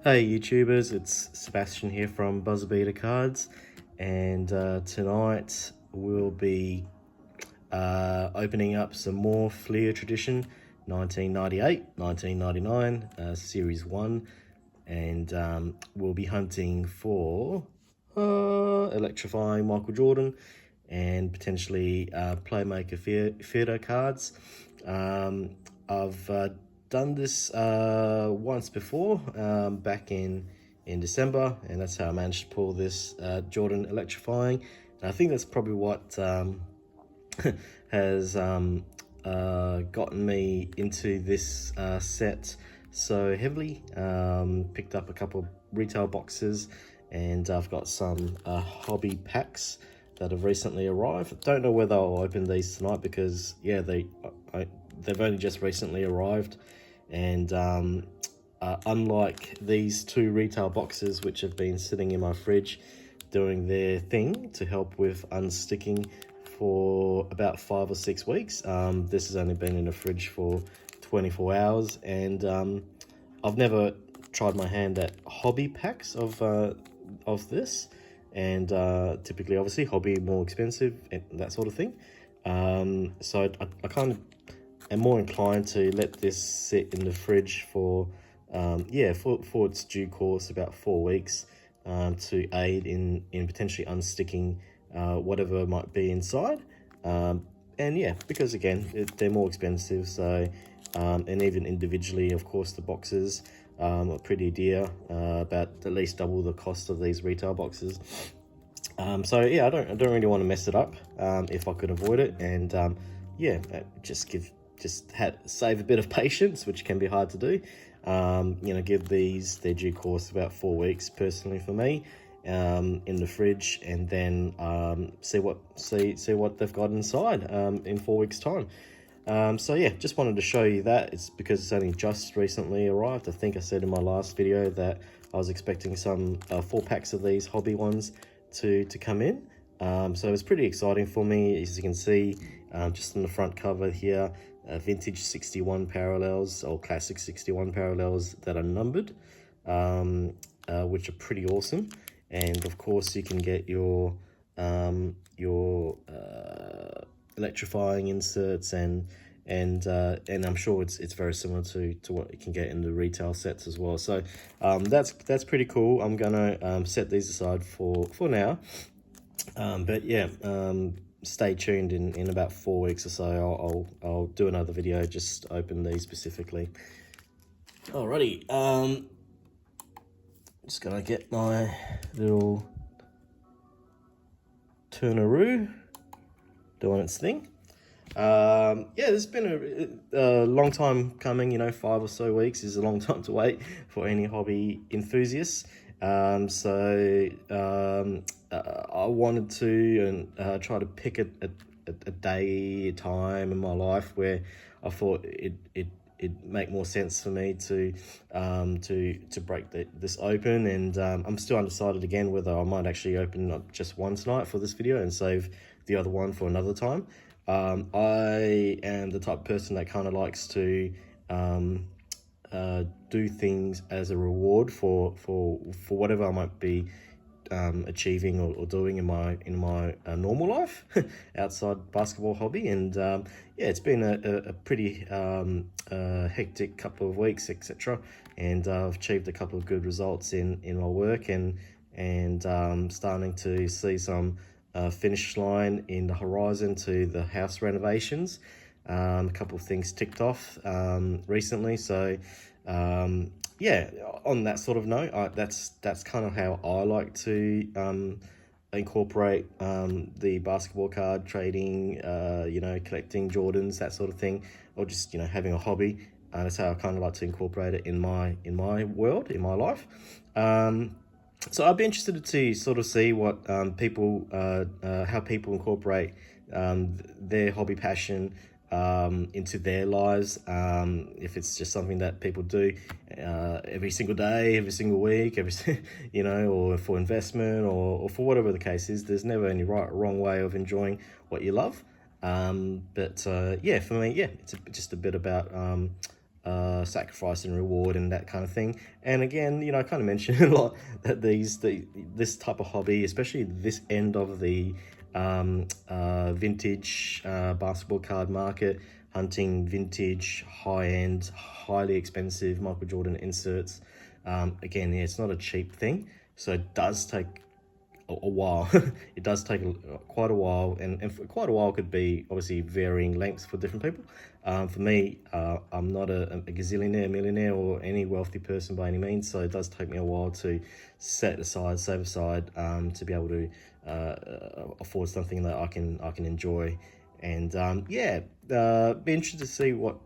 Hey YouTubers, it's Sebastian here from Buzzbeater Cards, and tonight we'll be opening up some more Fleer Tradition 1998, 1999, Series 1, and we'll be hunting for Electrifying Michael Jordan and potentially Playmaker Theater cards. I've done this once before, back in December, and that's how I managed to pull this Jordan Electrifying. And I think that's probably what has gotten me into this set so heavily. Picked up a couple of retail boxes, and I've got some hobby packs that have recently arrived. Don't know whether I'll open these tonight because yeah, they've only just recently arrived, and unlike these two retail boxes which have been sitting in my fridge doing their thing to help with unsticking for about 5 or 6 weeks, this has only been in the fridge for 24 hours, and I've never tried my hand at hobby packs of this, and typically obviously hobby more expensive and that sort of thing. So I kind of am more inclined to let this sit in the fridge for for its due course, about 4 weeks, to aid in potentially unsticking whatever might be inside. And yeah, because again, they're more expensive, so and even individually, of course, the boxes are pretty dear, about at least double the cost of these retail boxes. So yeah, I don't really want to mess it up if I could avoid it, and yeah, save a bit of patience, which can be hard to do. Give these their due course, about 4 weeks personally for me, in the fridge, and then see what they've got inside in 4 weeks time. So yeah, just wanted to show you that. It's because it's only just recently arrived. I think I said in my last video that I was expecting some 4 packs of these hobby ones to come in. So it's pretty exciting for me. As you can see, just on the front cover here, vintage 61 parallels, or classic 61 parallels that are numbered, which are pretty awesome. And of course you can get your electrifying inserts, and I'm sure it's very similar to what you can get in the retail sets as well. So that's pretty cool. I'm gonna set these aside for now, but yeah, stay tuned. In about 4 weeks or so, I'll do another video, just open these specifically. Alrighty, just gonna get my little Turnaroo doing its thing. Yeah, it's been a long time coming. 5 or so weeks is a long time to wait for any hobby enthusiasts. I wanted to try to pick a day, a time in my life where I thought it'd make more sense for me to break this open, and I'm still undecided again whether I might actually open up just one tonight for this video and save the other one for another time. I am the type of person that kind of likes to do things as a reward for whatever I might be achieving or doing in my normal life outside basketball hobby. And yeah, it's been a pretty hectic couple of weeks, etc., and I've achieved a couple of good results in my work, and starting to see some finish line in the horizon to the house renovations. A couple of things ticked off recently, so yeah, on that sort of note, that's kind of how I like to incorporate the basketball card trading, collecting Jordans, that sort of thing, or just having a hobby. That's how I kind of like to incorporate it in my world, in my life. So I'd be interested to sort of see what how people incorporate their hobby passion into their lives. If it's just something that people do every single day, every single week, or for investment, or for whatever the case is. There's never any right or wrong way of enjoying what you love. But yeah, for me, yeah, it's just a bit about sacrifice and reward and that kind of thing. And again, you know, I kind of mentioned a lot that this type of hobby, especially this end of the vintage basketball card market, hunting vintage, high-end, highly expensive Michael Jordan inserts. Again, yeah, it's not a cheap thing, so it does take a while. It does take quite a while, and for quite a while could be obviously varying lengths for different people. For me, I'm not a gazillionaire, millionaire, or any wealthy person by any means, so it does take me a while to save aside, to be able to afford something that I can enjoy. And yeah, be interested to see what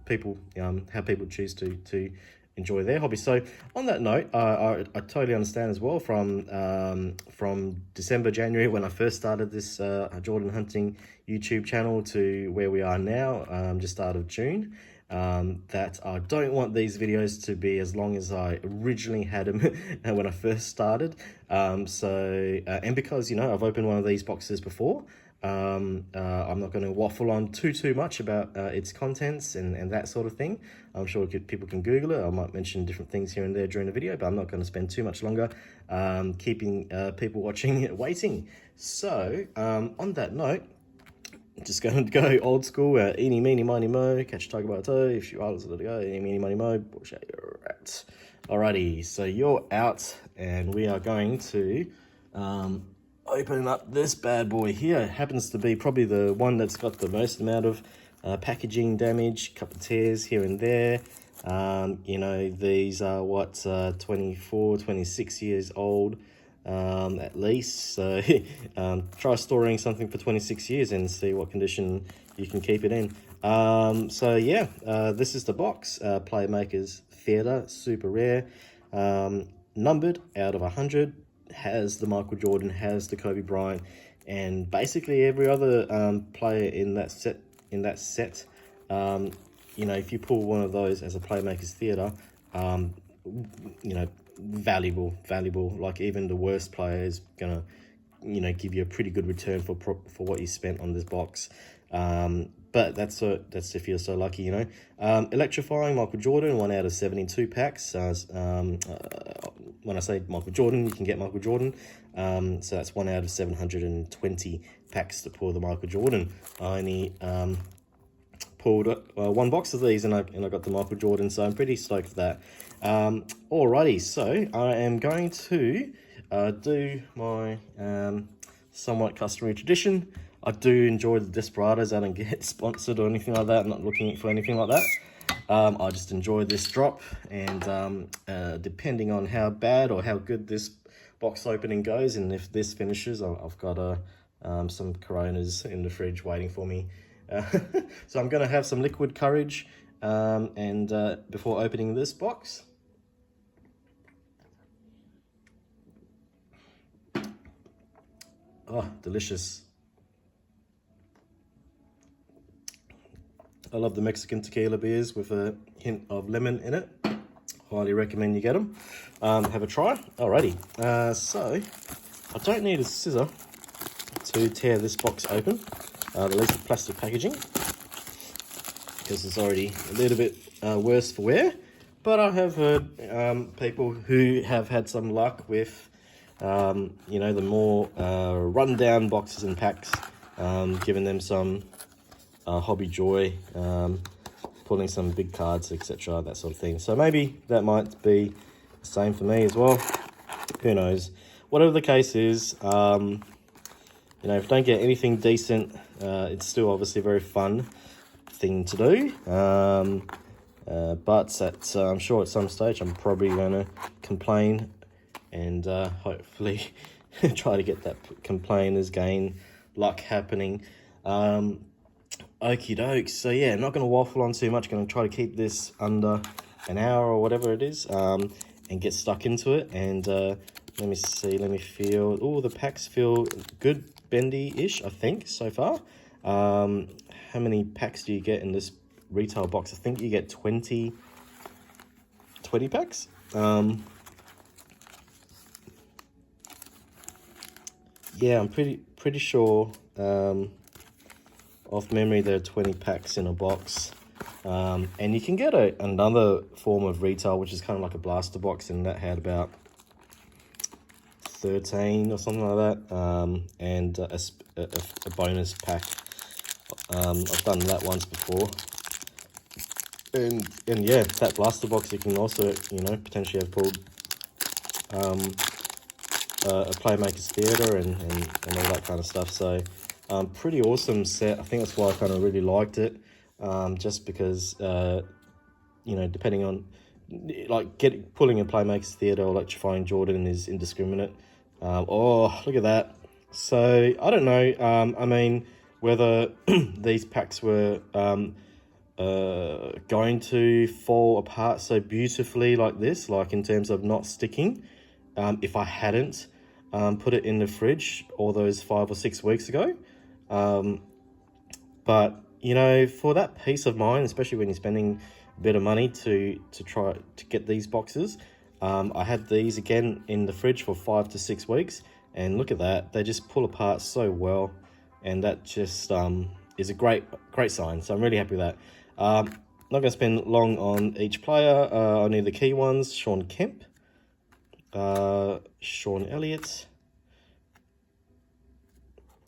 people how people choose to enjoy their hobby. So on that note, I totally understand as well from December, January, when I first started this Jordan hunting YouTube channel, to where we are now, just start of June, that I don't want these videos to be as long as I originally had them when I first started. And because, you know, I've opened one of these boxes before, I'm not going to waffle on too much about its contents and that sort of thing. I'm sure people can Google it. I might mention different things here and there during the video, but I'm not going to spend too much longer keeping people watching waiting. So on that note, just going to go old school, eeny, meeny, miny, mo, catch a tiger by the toe, if you are, let it go, eeny, meeny, miny, mo, push out your rat. Alrighty, so you're out, and we are going to open up this bad boy here. It happens to be probably the one that's got the most amount of packaging damage, couple of tears here and there. You know, these are what, 24, 26 years old. At least, so try storing something for 26 years and see what condition you can keep it in. So yeah, this is the box, Playmakers Theater, super rare, numbered out of 100, has the Michael Jordan, has the Kobe Bryant, and basically every other player in that set. You know, if you pull one of those as a Playmakers Theater, you know, valuable. Like even the worst player is gonna, you know, give you a pretty good return for what you spent on this box. But that's if you're so lucky, you know. Electrifying Michael Jordan, 1 out of 72 packs. When I say Michael Jordan, you can get Michael Jordan. So that's 1 out of 720 packs to pull the Michael Jordan. I only pulled one box of these, and I got the Michael Jordan, so I'm pretty stoked for that. Alrighty, so I am going to do my somewhat customary tradition. I do enjoy the Desperados. I don't get sponsored or anything like that. I'm not looking for anything like that. I just enjoy this drop, and depending on how bad or how good this box opening goes, and if this finishes, I've got some Coronas in the fridge waiting for me. So I'm going to have some liquid courage and before opening this box. Oh, delicious. I love the Mexican tequila beers with a hint of lemon in it. Highly recommend you get them. Have a try. Alrighty. So I don't need a scissor to tear this box open. The least of plastic packaging, because it's already a little bit worse for wear. But I have heard people who have had some luck with, you know, the more run-down boxes and packs, giving them some hobby joy, pulling some big cards, etc., that sort of thing. So maybe that might be the same for me as well. Who knows? Whatever the case is, you know, if you don't get anything decent, it's still obviously a very fun thing to do. But I'm sure at some stage I'm probably going to complain, and hopefully try to get that complainers gain luck happening. Okie dokes. So yeah, not going to waffle on too much. Going to try to keep this under an hour or whatever it is, and get stuck into it. And let me see, let me feel. Oh, the packs feel good, bendy-ish, I think, so far. How many packs do you get in this retail box? I think you get 20 packs. Yeah, I'm pretty sure, off memory, there are 20 packs in a box. And you can get another form of retail, which is kind of like a blaster box, and that had about 13 or something like that, and a bonus pack. I've done that once before, and yeah, that blaster box you can also, you know, potentially have pulled a Playmakers Theater and all that kind of stuff. So pretty awesome set. I think that's why I kind of really liked it, just because you know, depending on, like, pulling a Playmakers Theater Electrifying Jordan is indiscriminate. Oh, look at that. So I don't know, I mean, whether these packs were going to fall apart so beautifully like this, like in terms of not sticking, if I hadn't put it in the fridge all those 5 or 6 weeks ago. But you know, for that peace of mind, especially when you're spending a bit of money to try to get these boxes, I had these again in the fridge for 5 to 6 weeks, and look at that, they just pull apart so well, and that just is a great sign. So I'm really happy with that. Not going to spend long on each player. Only the key ones: Sean Kemp, Sean Elliott.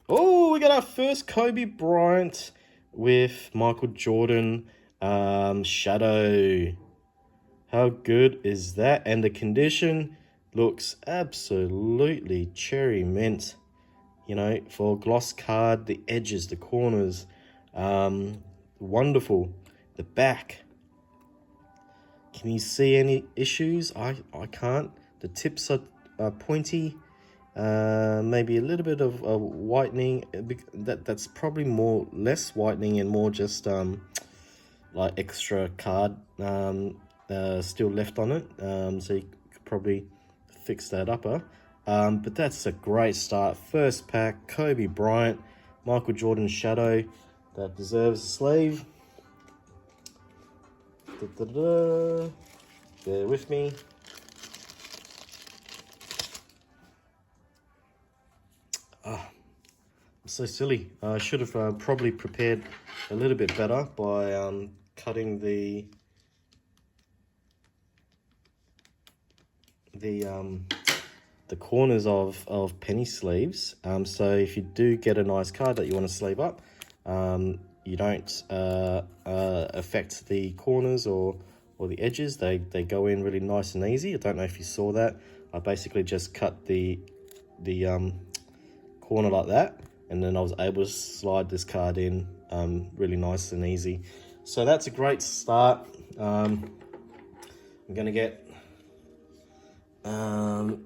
Oh, we got our first Kobe Bryant with Michael Jordan shadow. How good is that? And the condition looks absolutely cherry mint. You know, for gloss card, the edges, the corners, wonderful. The back. Can you see any issues? I can't. The tips are pointy. Maybe a little bit of whitening. That's probably less whitening and more just like extra card still left on it. So you could probably fix that up. But that's a great start. First pack, Kobe Bryant, Michael Jordan shadow. That deserves a sleeve. Bear with me. I'm so silly. I should have probably prepared a little bit better by cutting the corners of penny sleeves. So if you do get a nice card that you want to sleeve up, you don't affect the corners or the edges. They go in really nice and easy. I don't know if you saw that. I basically just cut the corner like that, and then I was able to slide this card in really nice and easy. So that's a great start. I'm gonna get a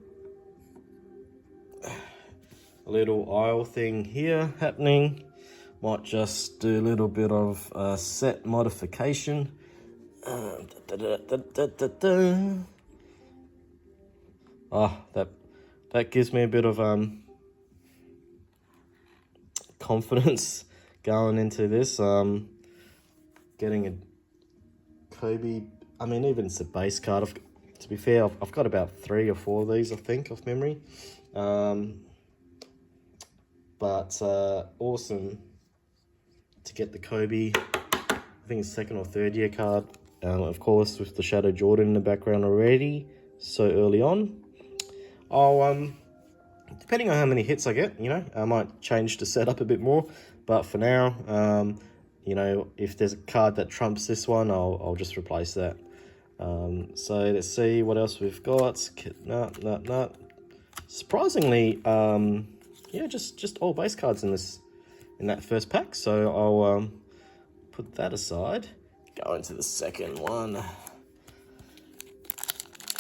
little aisle thing here happening. Might just do a little bit of set modification. That gives me a bit of confidence going into this. Getting a Kobe, I mean, even it's a base card. To be fair, I've got about 3 or 4 of these, I think, off memory. But awesome to get the Kobe. I think it's 2nd or 3rd year card. Of course, with the Shadow Jordan in the background already, so early on. I'll depending on how many hits I get, you know, I might change the setup a bit more. But for now, you know, if there's a card that trumps this one, I'll just replace that. So let's see what else we've got. No. Surprisingly, yeah, just all base cards in that first pack. So I'll put that aside. Go into the second one.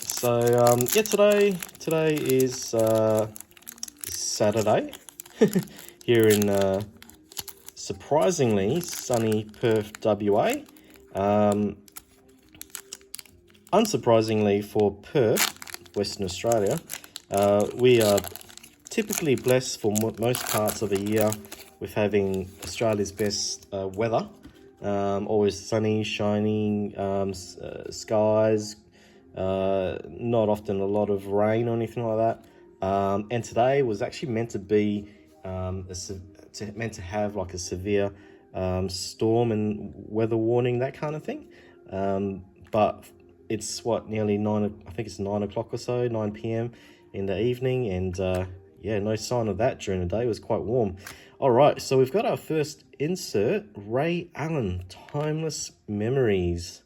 So yeah, today is Saturday here in surprisingly sunny Perth, WA. Unsurprisingly for Perth, Western Australia, we are typically blessed for most parts of the year with having Australia's best weather. Always sunny, shining skies, not often a lot of rain or anything like that. And today was actually meant to be meant to have like a severe storm and weather warning, that kind of thing. But it's what, nearly 9, I think it's 9 o'clock or so, 9 p.m. in the evening, and yeah, no sign of that during the day. It was quite warm. All right, so we've got our first insert, Ray Allen, Timeless Memories.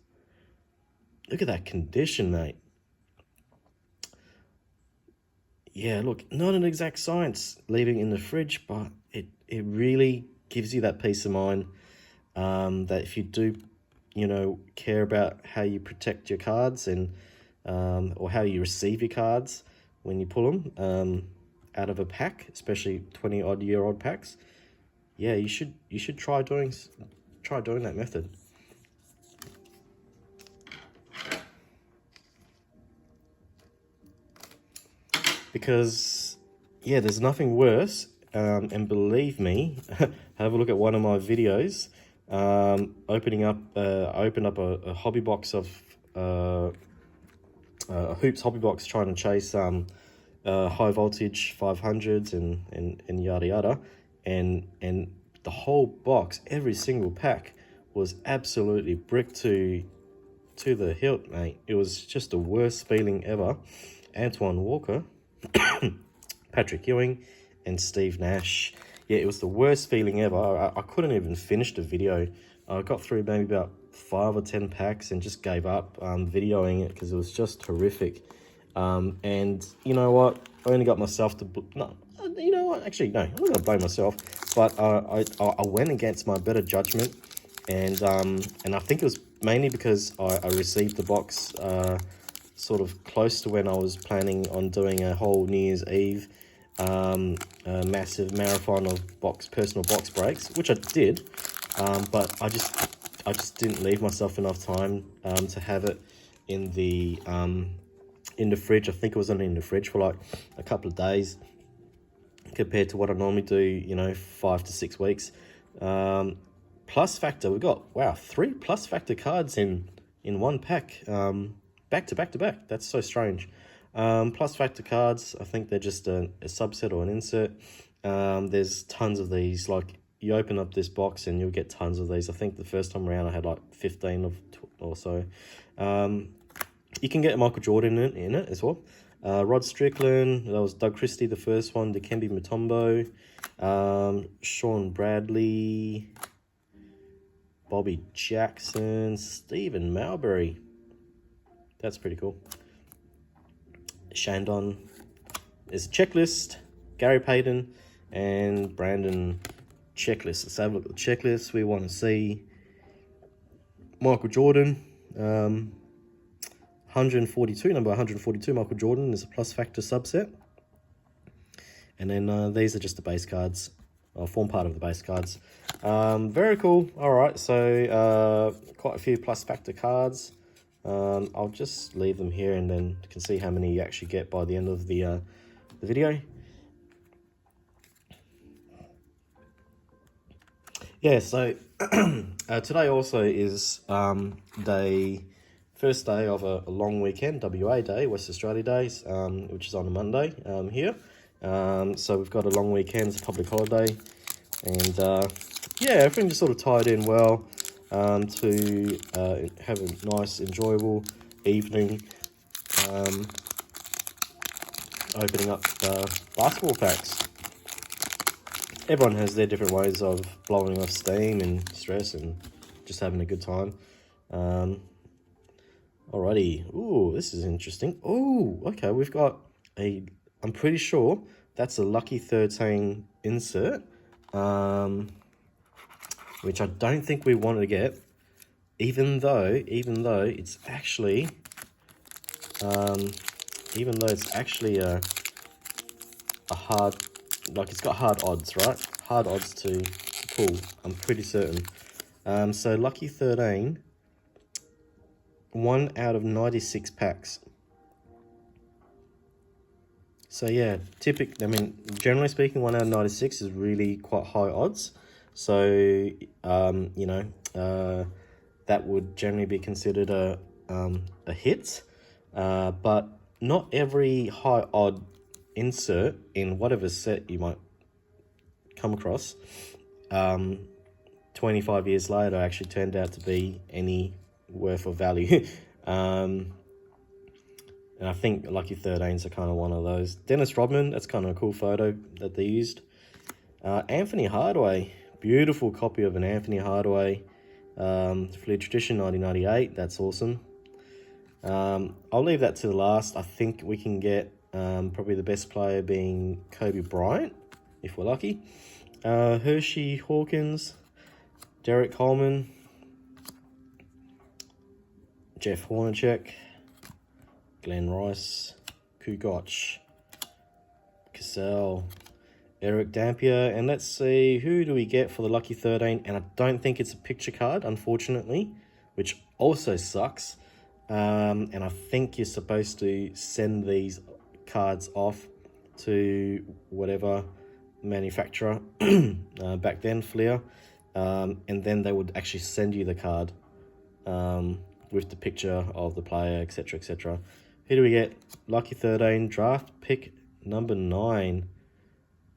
Look at that condition, mate. Yeah, look, not an exact science leaving in the fridge, but it really gives you that peace of mind that if you do, you know, care about how you protect your cards and or how you receive your cards when you pull them out of a pack, especially 20-odd-year-old packs. Yeah, you should try doing that method. Because yeah, there's nothing worse, and believe me, have a look at one of my videos. I opened up a hobby box of a hoops hobby box, trying to chase high voltage 500s and yada yada, and the whole box, every single pack was absolutely bricked to the hilt, mate. It was just the worst feeling ever. Antoine Walker, Patrick Ewing, and Steve Nash. Yeah, it was the worst feeling ever. I couldn't even finish the video. I got through maybe about 5 or 10 packs and just gave up videoing it because it was just horrific. And you know what? I only got myself to... No, you know what? Actually, no, I'm not going to blame myself. But I went against my better judgment. And I think it was mainly because I received the box sort of close to when I was planning on doing a whole New Year's Eve a massive marathon of personal box breaks, which I did, but I just didn't leave myself enough time to have it in the fridge. I think it was only in the fridge for like a couple of days compared to what I normally do, you know, 5 to 6 weeks. Plus factor, we've got, wow, 3 plus factor cards in one pack, back to back to back. That's so strange. Plus factor cards, I think they're just a subset or an insert. There's tons of these. Like, you open up this box and you'll get tons of these. I think the first time around I had like 15 or so. You can get Michael Jordan in it as well. Rod Strickland, that was Doug Christie, the first one. Dikembe Mutombo, Sean Bradley, Bobby Jackson, Stephen Marbury. That's pretty cool. Shandon. There's a checklist. Gary Payton and Brandon checklist. Let's have a look at the checklist. We want to see Michael Jordan. 142, number 142, Michael Jordan is a plus factor subset. And then these are just the base cards, or form part of the base cards. Very cool. All right, so quite a few plus factor cards. I'll just leave them here, and then you can see how many you actually get by the end of the video. Yeah, so today also is first day of a long weekend, WA Day, West Australia Days, which is on a Monday here. So we've got a long weekend, it's a public holiday, and yeah, everything just sort of tied in well to have a nice, enjoyable evening opening up basketball packs. Everyone has their different ways of blowing off steam and stress and just having a good time. Alrighty. Ooh, this is interesting. Ooh, okay, we've got I'm pretty sure that's a Lucky 13 insert, which I don't think we wanted to get, even though it's actually, a hard, like, it's got hard odds, right? Hard odds to pull, I'm pretty certain. So Lucky 13, 1 out of 96 packs. So yeah, generally speaking, 1 out of 96 is really quite high odds. So, you know, that would generally be considered a hit. But not every high odd insert in whatever set you might come across 25 years later actually turned out to be any worth of value. And I think Lucky 13s are kind of one of those. Dennis Rodman, that's kind of a cool photo that they used. Anthony Hardaway, beautiful copy of an Anthony Hardaway Fleer Tradition 1998. That's awesome. I'll leave that to the last. I think we can get probably the best player being Kobe Bryant, if we're lucky. Hershey Hawkins, Derek Coleman, Jeff Hornacek, Glenn Rice, Kukoc, Cassell, Eric Dampier, and let's see, who do we get for the Lucky 13? And I don't think it's a picture card, unfortunately, which also sucks. And I think you're supposed to send these cards off to whatever manufacturer back then, Fleer, and then they would actually send you the card with the picture of the player, etc, etc. Who do we get? Lucky 13, draft pick number 9.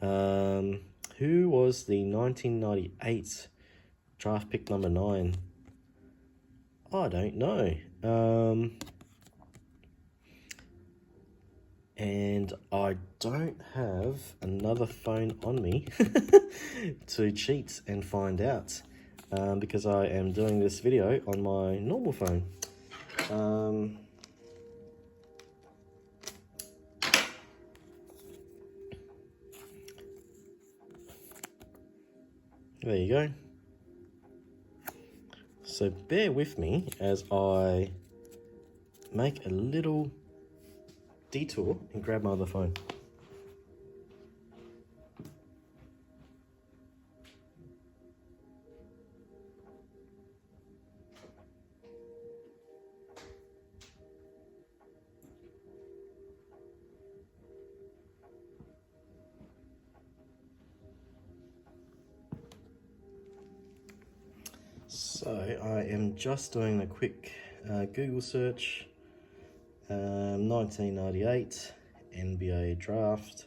Who was the 1998 draft pick number 9? I don't know. And I don't have another phone on me to cheat and find out, because I am doing this video on my normal phone. There you go. So bear with me as I make a little detour and grab my other phone. So I am just doing a quick Google search. 1998 NBA draft.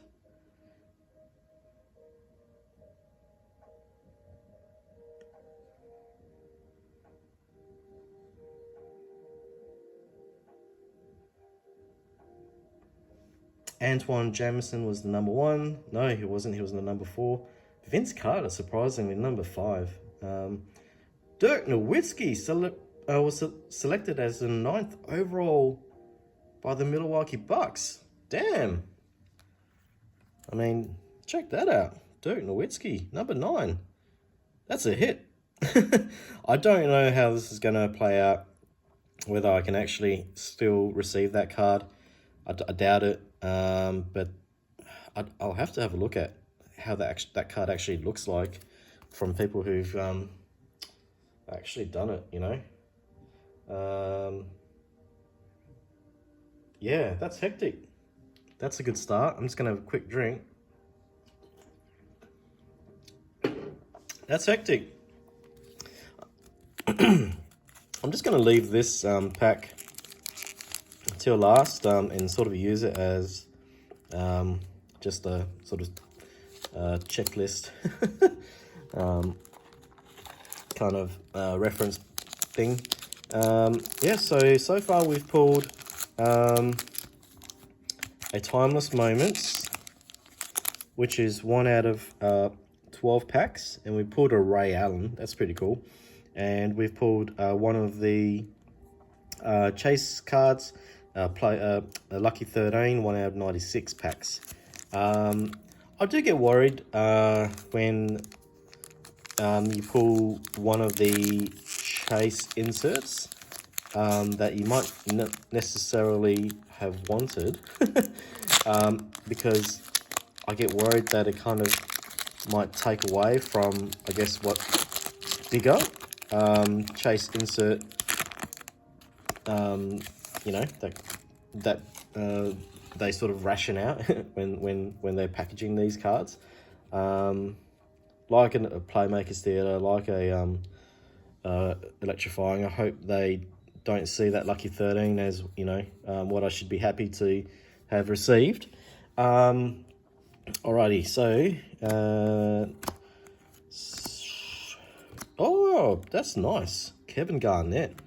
Antoine Jamison was the number 1. No, he wasn't. He was the number 4. Vince Carter, surprisingly, number 5. Dirk Nowitzki was selected as the 9th overall by the Milwaukee Bucks. Damn. I mean, check that out. Dirk Nowitzki, number 9. That's a hit. I don't know how this is going to play out, whether I can actually still receive that card. I doubt it, but I'll have to have a look at how that card actually looks like from people who've actually done it, you know. Yeah, that's hectic. That's a good start. I'm just gonna have a quick drink. That's hectic. I'm just gonna leave this pack till last and sort of use it as just a sort of checklist kind of reference thing. Yeah, so far we've pulled a Timeless Moments, which is 1 out of 12 packs, and we pulled a Ray Allen. That's pretty cool. And we've pulled one of the Chase cards, a Lucky 13, 1 out of 96 packs. I do get worried when you pull one of the Chase inserts that you might not necessarily have wanted, because I get worried that it kind of might take away from, I guess, what bigger Chase insert, you know, that they sort of ration out when they're packaging these cards, like a Playmakers Theater, like a Electrifying. I hope they don't see that Lucky 13 as, you know, what I should be happy to have received. Alrighty, so Oh, that's nice. Kevin Garnett.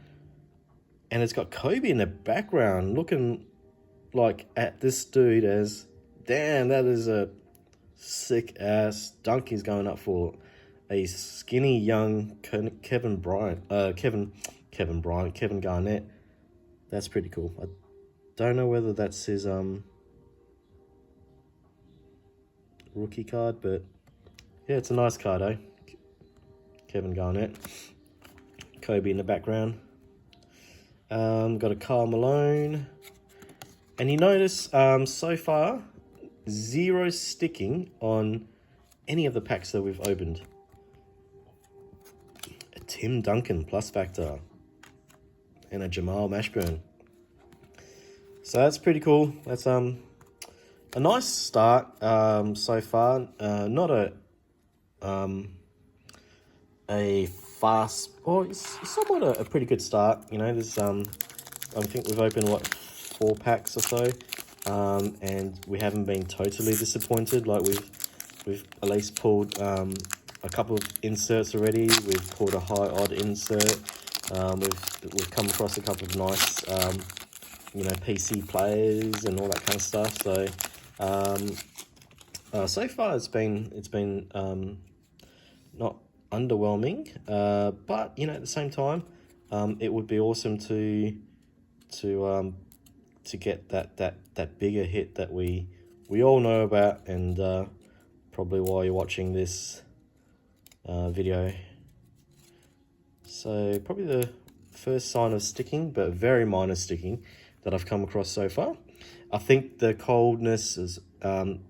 And it's got Kobe in the background looking like at this dude as, damn, that is a sick ass dunk he's going up for. A skinny young Kevin Bryant, Kevin Garnett. That's pretty cool. I don't know whether that's his rookie card, but yeah, it's a nice card, eh? Kevin Garnett. Kobe in the background. Got a Karl Malone. And you notice so far, 0 sticking on any of the packs that we've opened. A Tim Duncan plus factor. And a Jamal Mashburn. So that's pretty cool. That's a nice start so far. Not a fast, or it's somewhat a pretty good start. You know, there's I think we've opened what, 4 packs or so, and we haven't been totally disappointed. Like we've at least pulled a couple of inserts already. We've pulled a high odd insert. We've come across a couple of nice you know, PC players and all that kind of stuff. So so far it's been not underwhelming, but you know, at the same time, it would be awesome to get that bigger hit that we all know about, and probably while you're watching this video. So probably the first sign of sticking, but very minor sticking, that I've come across so far. I think the coldness is the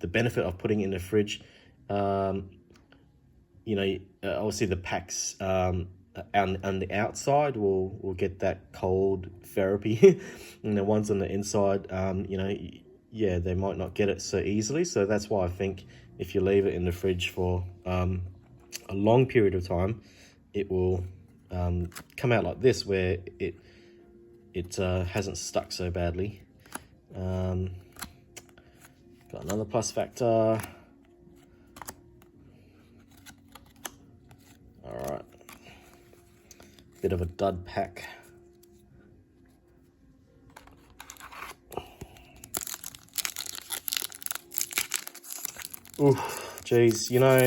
benefit of putting it in the fridge. You know, obviously the packs on the outside will get that cold therapy, and the ones on the inside, you know, yeah, they might not get it so easily. So that's why I think if you leave it in the fridge for a long period of time, it will come out like this, where it hasn't stuck so badly. Got another plus factor. All right, bit of a dud pack. Ooh, geez, you know,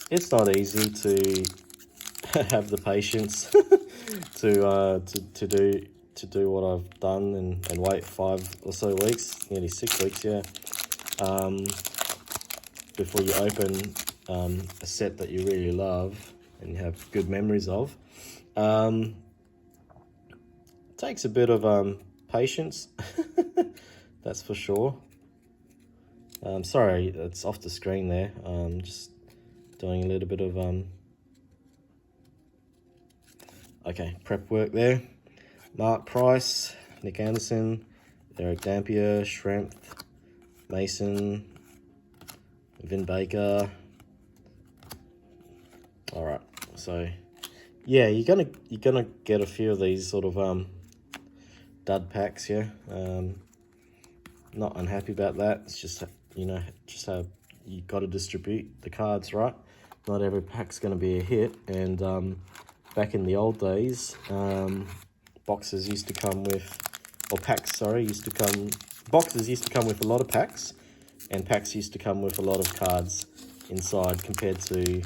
it's not easy to have the patience to do what I've done and wait 5 or so weeks, nearly 6 weeks, yeah, before you open a set that you really love and you have good memories of. Takes a bit of patience, that's for sure. Sorry, it's off the screen there. Just doing a little bit of okay, prep work there. Mark Price, Nick Anderson, Eric Dampier, Schrempf, Mason, Vin Baker. All right, so yeah, you're gonna get a few of these sort of dud packs, yeah. Not unhappy about that. It's just, you know, just how you got to distribute the cards, right? Not every pack's going to be a hit. And back in the old days, boxes used to come with, or packs, sorry, boxes used to come with a lot of packs, and packs used to come with a lot of cards inside compared to, you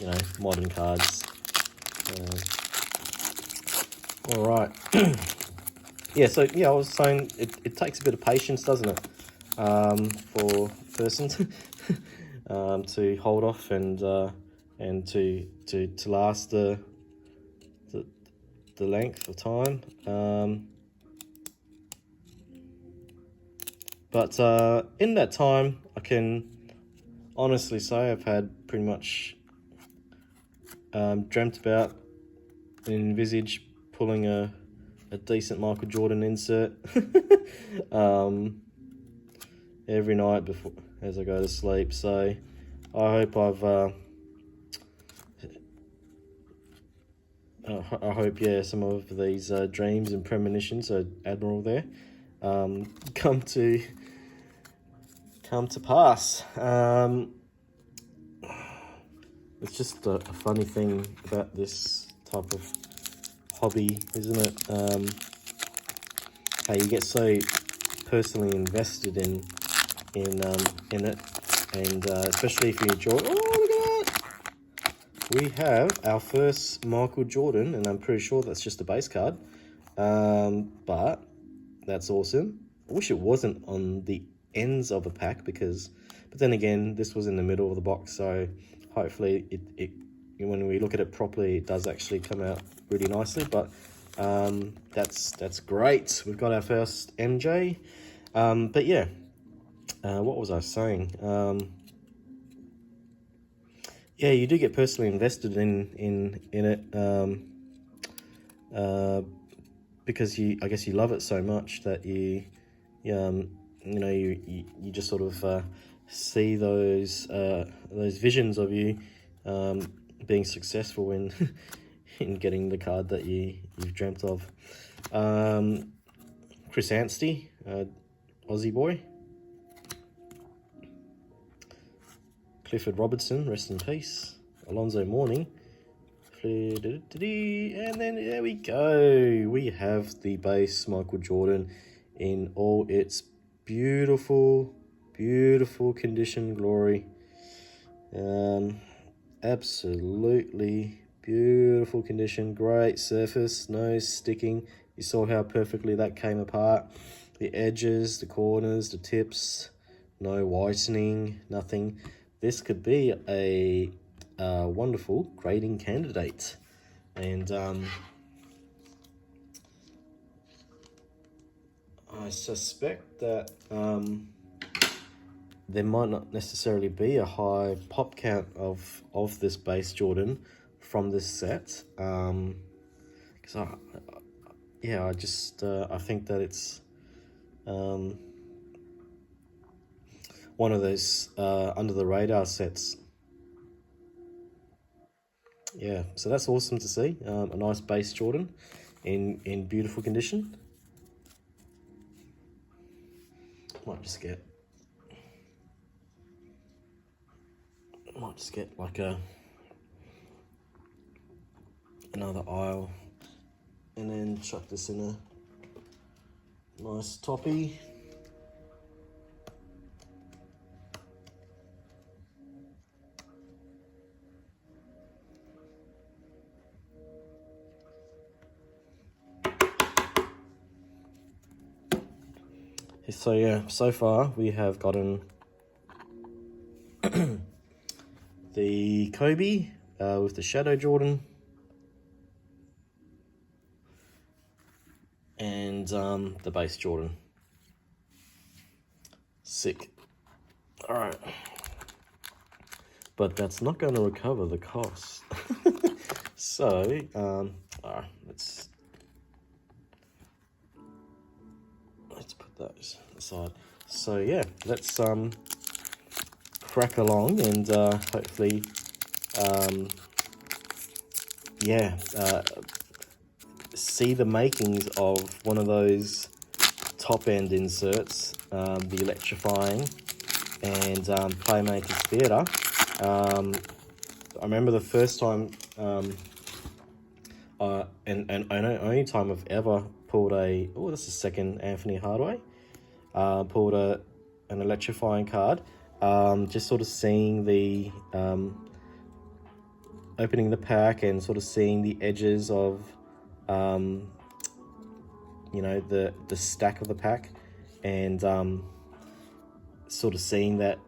know, modern cards. All right. Yeah, so yeah, I was saying it takes a bit of patience, doesn't it, for a person to hold off and to last the length of time. But in that time, I can honestly say I've had pretty much dreamt about and envisaged pulling a decent Michael Jordan insert every night before as I go to sleep. So I hope I hope, yeah, some of these dreams and premonitions, so Admiral there, come to pass. it's just a funny thing about this type of hobby, isn't it? How you get so personally invested in it, and especially if you enjoy. Oh, look at that! We have our first Michael Jordan, and I'm pretty sure that's just a base card. But that's awesome. I wish it wasn't on the ends of the pack but then again, this was in the middle of the box, so hopefully it when we look at it properly, it does actually come out really nicely. But that's great. We've got our first MJ. But yeah, what was I saying? Yeah, you do get personally invested in it, because I guess you love it so much that you just sort of see those visions of you being successful in in getting the card that you've dreamt of. Chris Anstey, Aussie boy. Clifford Robertson, rest in peace. Alonzo Mourning. And then there we go. We have the base Michael Jordan in all its beautiful, beautiful condition glory. Absolutely beautiful condition. Great surface, no sticking. You saw how perfectly that came apart. The edges, the corners, the tips, no whitening, nothing. This could be a wonderful grading candidate, and I suspect that there might not necessarily be a high pop count of this base Jordan from this set, because I think that it's one of those under the radar sets. Yeah, so that's awesome to see. A nice base Jordan in beautiful condition. Might just get like another aisle, and then chuck this in a nice toppy. So yeah, so far we have gotten the Kobe with the Shadow Jordan, and the base Jordan. Sick. All right, but that's not going to recover the cost. So all right, let's put those aside. So yeah, let's crack along and hopefully see the makings of one of those top end inserts, the Electrifying and Playmakers Theater. I remember the first time and only time I've ever pulled that's the second Anthony Hardaway, pulled an Electrifying card. Just sort of seeing the opening the pack and sort of seeing the edges of the stack of the pack, and sort of seeing that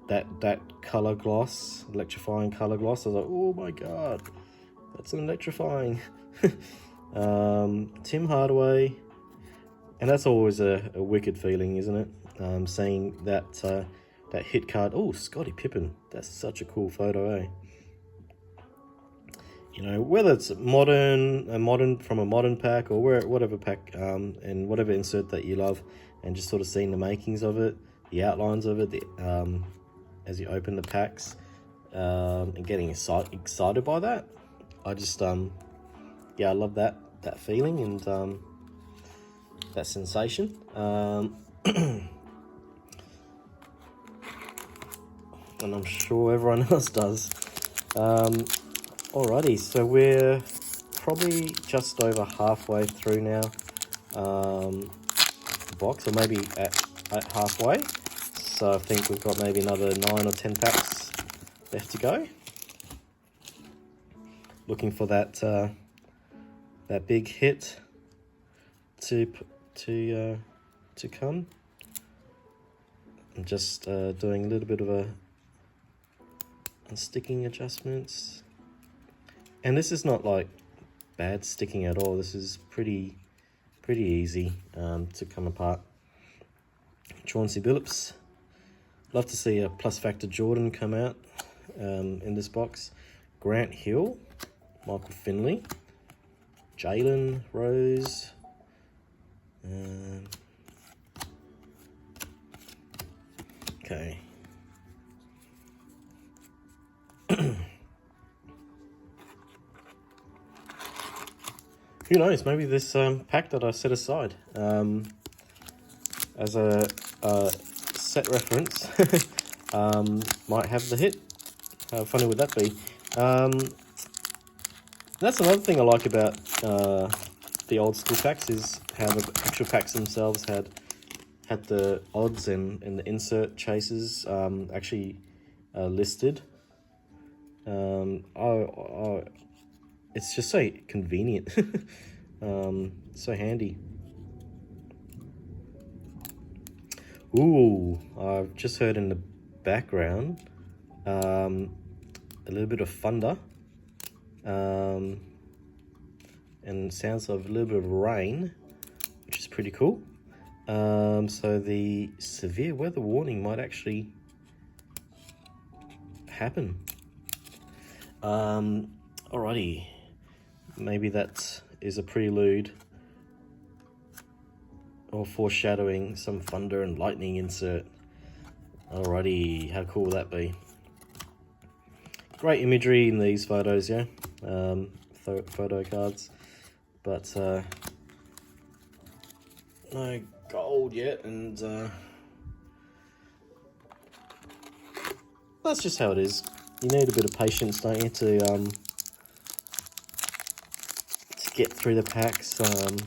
color gloss, Electrifying color gloss. I was like, oh my god, that's an Electrifying. Tim Hardaway, and that's always a wicked feeling, isn't it? Seeing that hit card. Oh, Scottie Pippen, that's such a cool photo, eh? Whether it's modern from a modern pack, or whatever pack, and whatever insert that you love, and just sort of seeing the makings of it, the outlines of it, as you open the packs, and getting excited by that. I just I love that feeling and that sensation. And I'm sure everyone else does. Alrighty, so we're probably just over halfway through now, the box, or maybe at halfway. So I think we've got maybe another 9 or 10 packs left to go. Looking for that that big hit to come. I'm just doing a little bit of a sticking adjustments. And this is not like bad sticking at all. This is pretty easy to come apart. Chauncey Billups. Love to see a plus factor Jordan come out in this box. Grant Hill, Michael Finley, Jalen Rose, okay. Who knows, maybe this pack that I set aside as a set reference might have the hit. How funny would that be? That's another thing I like about the old school packs, is how the actual packs themselves had the odds and the insert chases actually listed. It's just so convenient. So handy. Ooh, I've just heard in the background a little bit of thunder, and sounds of a little bit of rain, which is pretty cool. So the severe weather warning might actually happen. Alrighty, maybe that is a prelude or foreshadowing some thunder and lightning insert. Alrighty, how cool will that be? Great imagery in these photos, yeah, photo cards, but no gold yet, and that's just how it is. You need a bit of patience, don't you, to get through the packs, and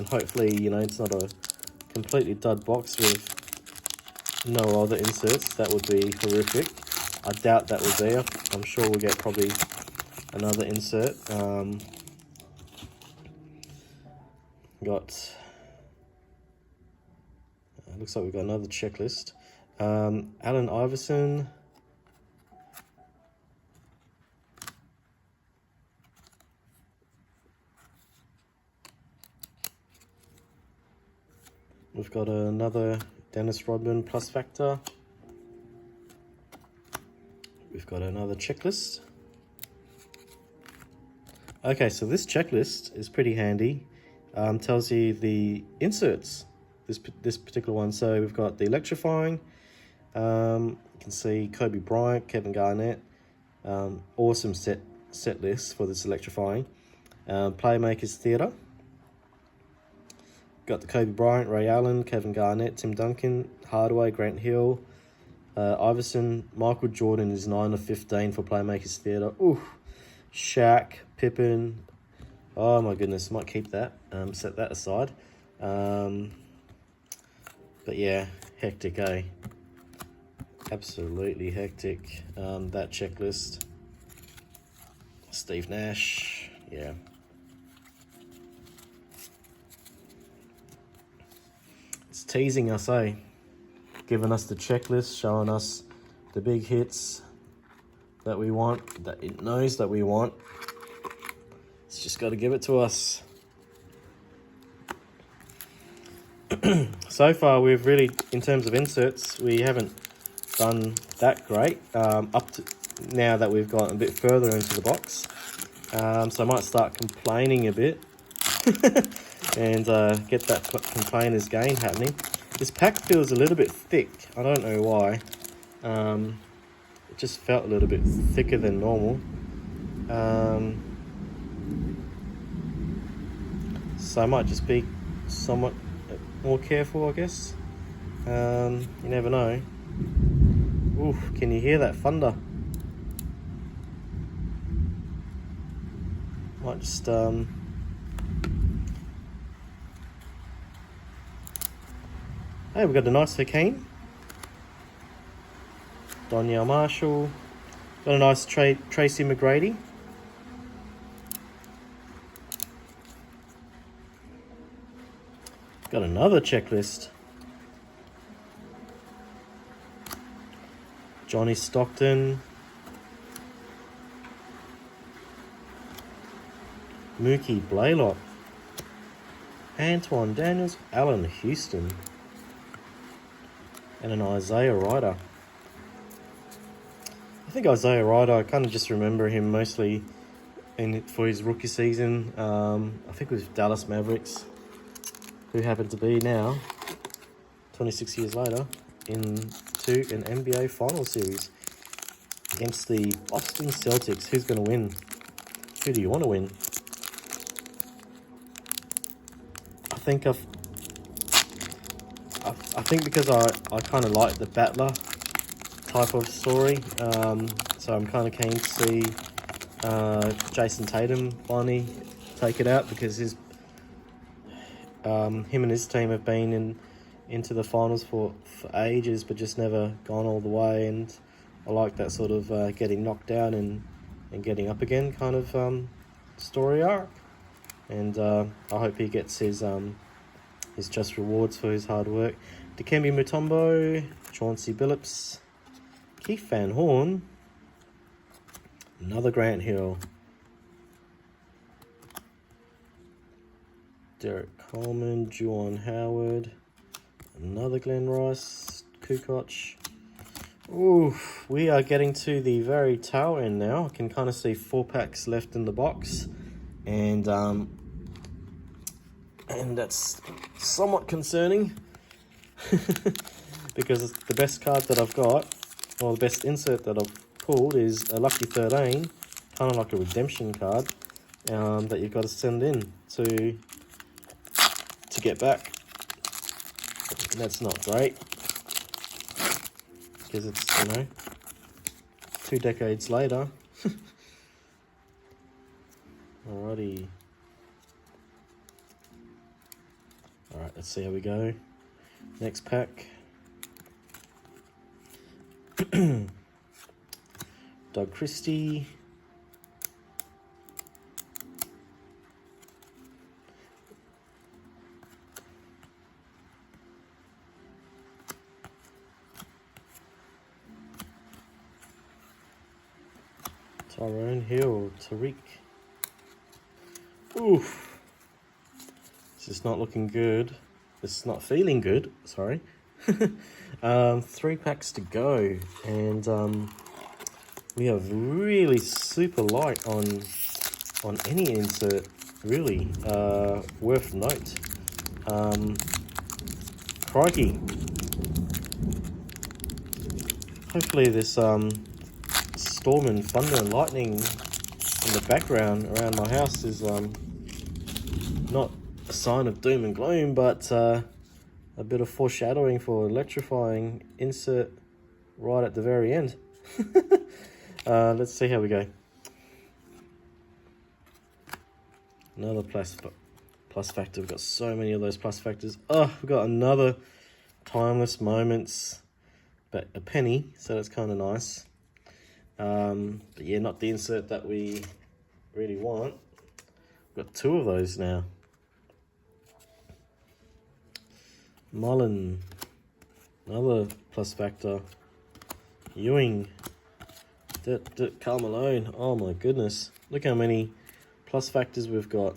hopefully, you know, it's not a completely dud box with no other inserts. That would be horrific. I doubt that will be. I'm sure we'll get probably another insert. Looks like we've got another checklist. Allen Iverson. We've got another Dennis Rodman plus factor. We've got another checklist. Okay, so this checklist is pretty handy. Tells you the inserts, this particular one. So we've got the Electrifying. You can see Kobe Bryant, Kevin Garnett. Awesome set list for this Electrifying. Playmakers Theater. Got the Kobe Bryant, Ray Allen, Kevin Garnett, Tim Duncan, Hardaway, Grant Hill, Iverson. Michael Jordan is 9 of 15 for Playmakers Theater. Ooh, Shaq, Pippen. Oh my goodness, might keep that. Set that aside. But yeah, hectic, eh? Absolutely hectic. That checklist. Steve Nash, yeah. It's teasing us, eh? Giving us the checklist, showing us the big hits that we want, that it knows that we want. It's just got to give it to us. So far, we've really, in terms of inserts, we haven't done that great. Up to now that we've gotten a bit further into the box. So I might start complaining a bit and get that complainer's gain happening. This pack feels a little bit thick. I don't know why. It just felt a little bit thicker than normal. So I might just be somewhat more careful, I guess. You never know. Oof, can you hear that thunder? Might just hey, we've got a nice Hakeem. Donyell Marshall. Got a nice Tracy McGrady. Got another checklist. Johnny Stockton. Mookie Blaylock. Antoine Daniels. Allen Houston. And an Isaiah Ryder. I think Isaiah Ryder, I kind of just remember him mostly for his rookie season. I think it was Dallas Mavericks, who happened to be now, 26 years later, into an NBA Finals series against the Boston Celtics. Who's going to win? Who do you want to win? I think because I kind of like the battler type of story, so I'm kind of keen to see Jason Tatum finally take it out, because him and his team have been into the finals for ages, but just never gone all the way. And I like that sort of getting knocked down and getting up again kind of story arc. And I hope he gets his just rewards for his hard work. Dikembe Mutombo, Chauncey Billups, Keith Van Horn, another Grant Hill, Derek Coleman, Juwan Howard, another Glenn Rice, Kukoc. Ooh, we are getting to the very tail end now. I can kind of see 4 packs left in the box, and that's somewhat concerning because the best card that I've got, or the best insert that I've pulled, is a Lucky 13, kind of like a redemption card that you've got to send in to get back. And that's not great, because it's, 2 decades later. Alrighty. Alright, let's see how we go. Next pack. Doug Christie. Tyrone Hill, Tariq. Oof. This is not looking good. This is not feeling good, sorry. 3 packs to go, and we are really super light on any insert, really, worth note. Crikey. Hopefully this storm and thunder and lightning in the background around my house is not a sign of doom and gloom, but a bit of foreshadowing for electrifying insert right at the very end. Let's see how we go. Another plus factor. We've got so many of those plus factors. Oh, we've got another timeless moments, but a penny, so that's kind of nice. But yeah, not the insert that we really want. We've got 2 of those now. Mullen, another plus factor. Ewing, Karl Malone. Oh my goodness, look how many plus factors we've got.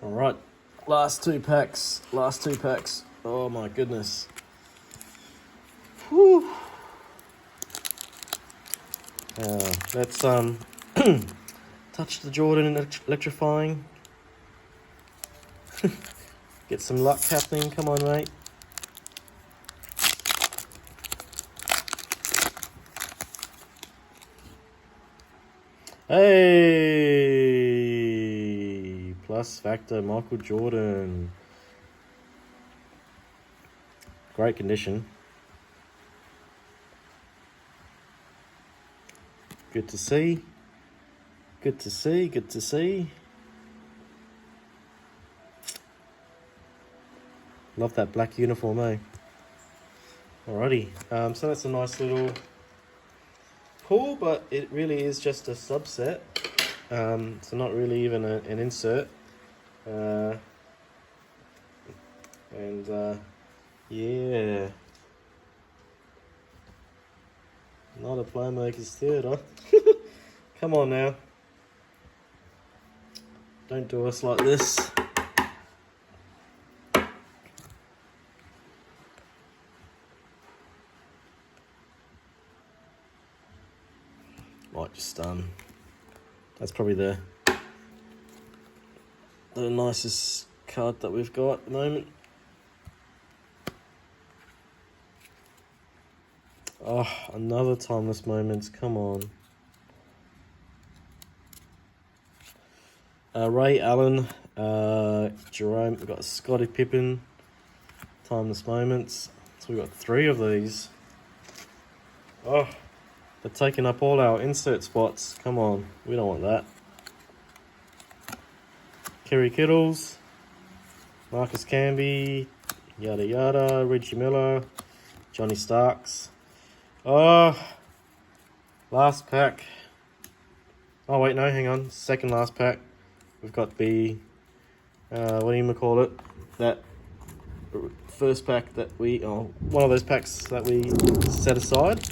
All right, last two packs. Oh my goodness. Whew. Let's touch the Jordan Electrifying. Get some luck happening. Come on, mate. Hey, plus factor, Michael Jordan. Great condition. Good to see. Good to see, good to see. Love that black uniform, eh? Alrighty, so that's a nice little pull, but it really is just a subset. So not really even an insert. Yeah. Not a Playmakers Theater. Come on now. Don't do us like this. Might just that's probably the nicest card that we've got at the moment. Oh, another timeless moments. Come on. Ray Allen, Jerome. We've got Scottie Pippen, timeless moments. So we've got 3 of these. Oh, they're taking up all our insert spots. Come on, we don't want that. Kerry Kittles, Marcus Camby, yada yada, Reggie Miller, Johnny Starks. Oh, last pack. Oh wait, no, hang on. Second last pack. We've got the what do you call it? That first pack that we one of those packs that we set aside.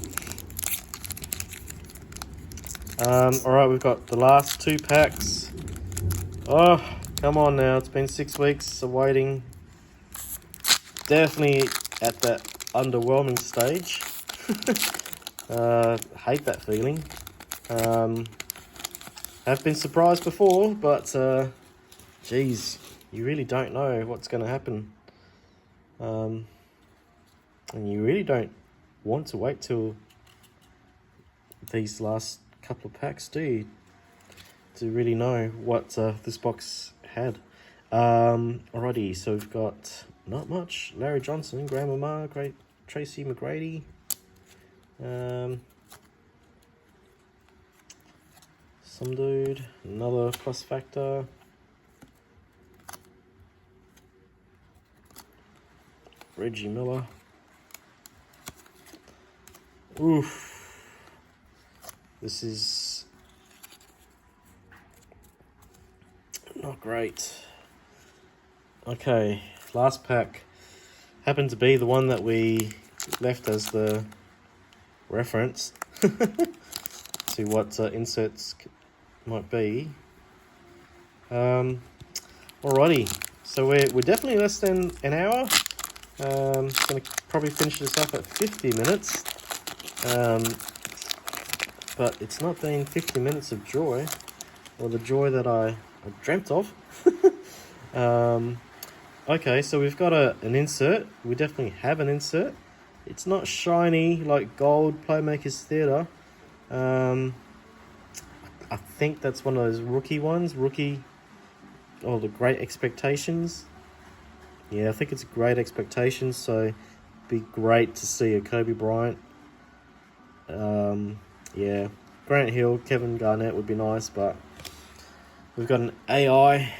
Alright, we've got the last 2 packs. Oh, come on now. It's been 6 weeks of waiting. Definitely at that underwhelming stage. Hate that feeling. Have been surprised before, but geez, you really don't know what's going to happen. And you really don't want to wait till these last couple of packs, do you? To really know what this box had. Alrighty, so we've got not much. Larry Johnson, Graham Lamar, great Tracy McGrady. Some dude, another plus factor. Reggie Miller. Oof. This is not great. Okay, last pack happened to be the one that we left as the reference to what inserts might be. Alrighty, so we're definitely less than an hour. Gonna probably finish this up at 50 minutes. But it's not been 50 minutes of joy, or the joy that I dreamt of. Okay, so we've got an insert. We definitely have an insert. It's not shiny like gold Playmakers Theater. I think that's one of those rookie ones. The Great Expectations. Yeah, I think it's Great Expectations, so it'd be great to see a Kobe Bryant. Yeah, Grant Hill, Kevin Garnett would be nice, but we've got an AI.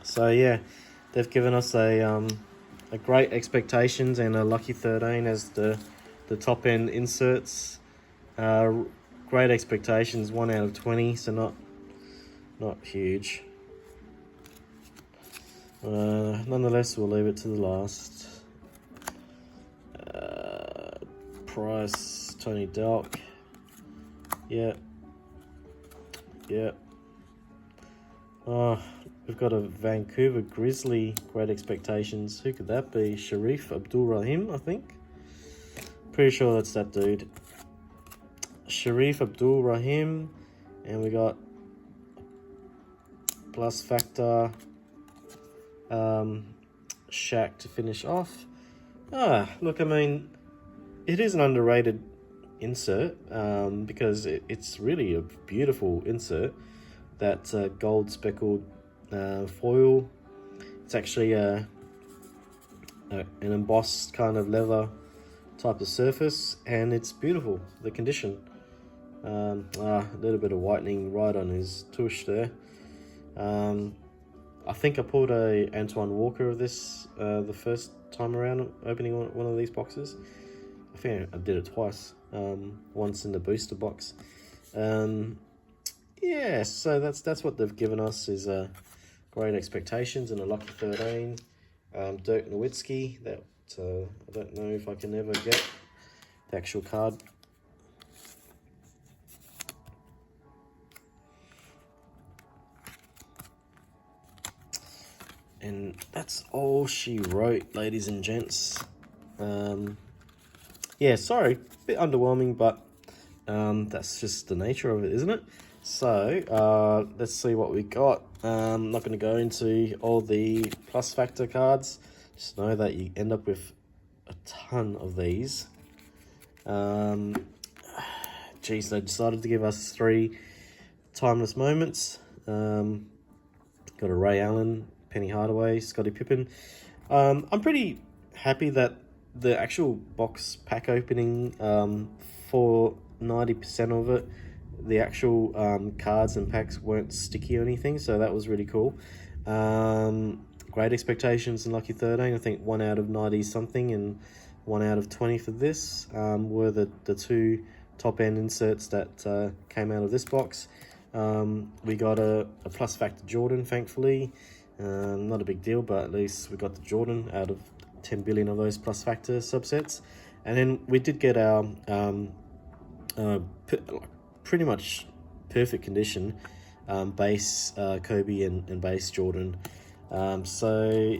So yeah, they've given us a Great Expectations and a Lucky 13 as the top end inserts. Great Expectations 1 out of 20, so not huge. Nonetheless, we'll leave it to the last. Price, Tony Delk. Yep. Oh, we've got a Vancouver Grizzly Great Expectations. Who could that be? Sharif Abdul-Rahim, I think. Pretty sure that's that dude. Sharif Abdul-Rahim. And we got plus factor Shaq to finish off. Look, I mean, it is an underrated insert because it's really a beautiful insert. That gold speckled foil. It's actually an embossed kind of leather type of surface, and it's beautiful, the condition. A little bit of whitening right on his tush there. I think I pulled a Antoine Walker of this the first time around opening one of these boxes. I think I did it twice, once in the booster box. Yeah, so that's what they've given us is Great Expectations and a Lucky 13. Dirk Nowitzki, that I don't know if I can ever get the actual card. And that's all she wrote, ladies and gents. Yeah, sorry, a bit underwhelming, but that's just the nature of it, isn't it? So let's see what we got. I'm not going to go into all the plus factor cards. Just know that you end up with a ton of these. Geez, they decided to give us 3 timeless moments. Got a Ray Allen, Penny Hardaway, Scottie Pippen. I'm pretty happy that the actual box pack opening, for 90% of it, the actual cards and packs weren't sticky or anything, so that was really cool. Great Expectations and Lucky 13, I think 1 out of 90 something and 1 out of 20 for this were the 2 top end inserts that came out of this box. We got a plus factor Jordan, thankfully. Not a big deal, but at least we got the Jordan out of 10 billion of those plus factor subsets. And then we did get our pretty much perfect condition base Kobe and base Jordan. So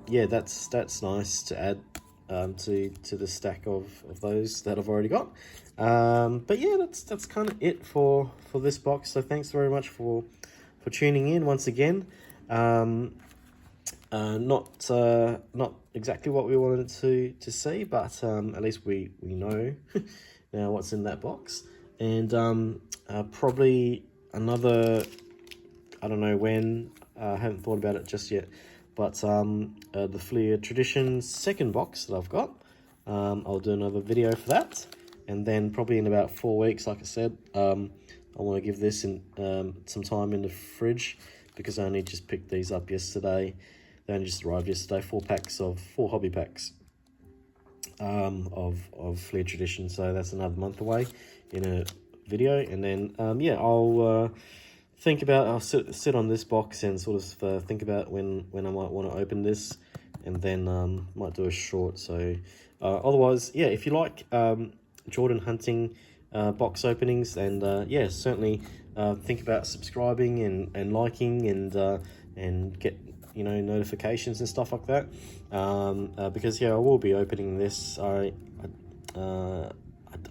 yeah, that's nice to add to the stack of those that I've already got. But yeah, that's kind of it for this box. So thanks very much for tuning in once again. Not exactly what we wanted to see, but at least we know now what's in that box. And probably another, I don't know when, I haven't thought about it just yet, but the Fleer Traditions second box that I've got, I'll do another video for that. And then probably in about 4 weeks, like I said, I want to give this some time in the fridge, because I only just picked these up yesterday. They only just arrived yesterday. 4 hobby packs of Fleer Tradition. So that's another month away in a video. And then yeah, I'll sit on this box and sort of think about when I might want to open this, and then might do a short. So otherwise, yeah, if you like Jordan hunting box openings, and yeah, certainly think about subscribing and liking and get notifications and stuff like that, because yeah, I will be opening this. I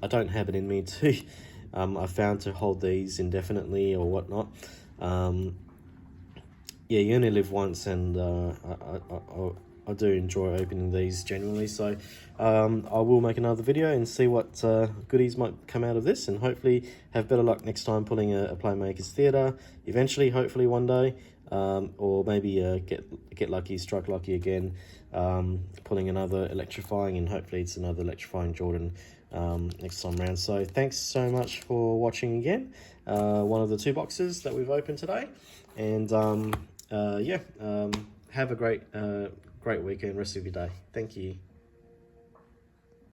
don't have it in me to I found to hold these indefinitely or whatnot. Yeah, you only live once, and I do enjoy opening these genuinely. So I will make another video and see what goodies might come out of this, and hopefully have better luck next time pulling a Playmakers Theater eventually, hopefully one day, or maybe get lucky, strike lucky again, pulling another Electrifying, and hopefully it's another Electrifying Jordan next time around. So thanks so much for watching again, one of the 2 boxes that we've opened today. And yeah, have a great weekend, rest of your day. Thank you.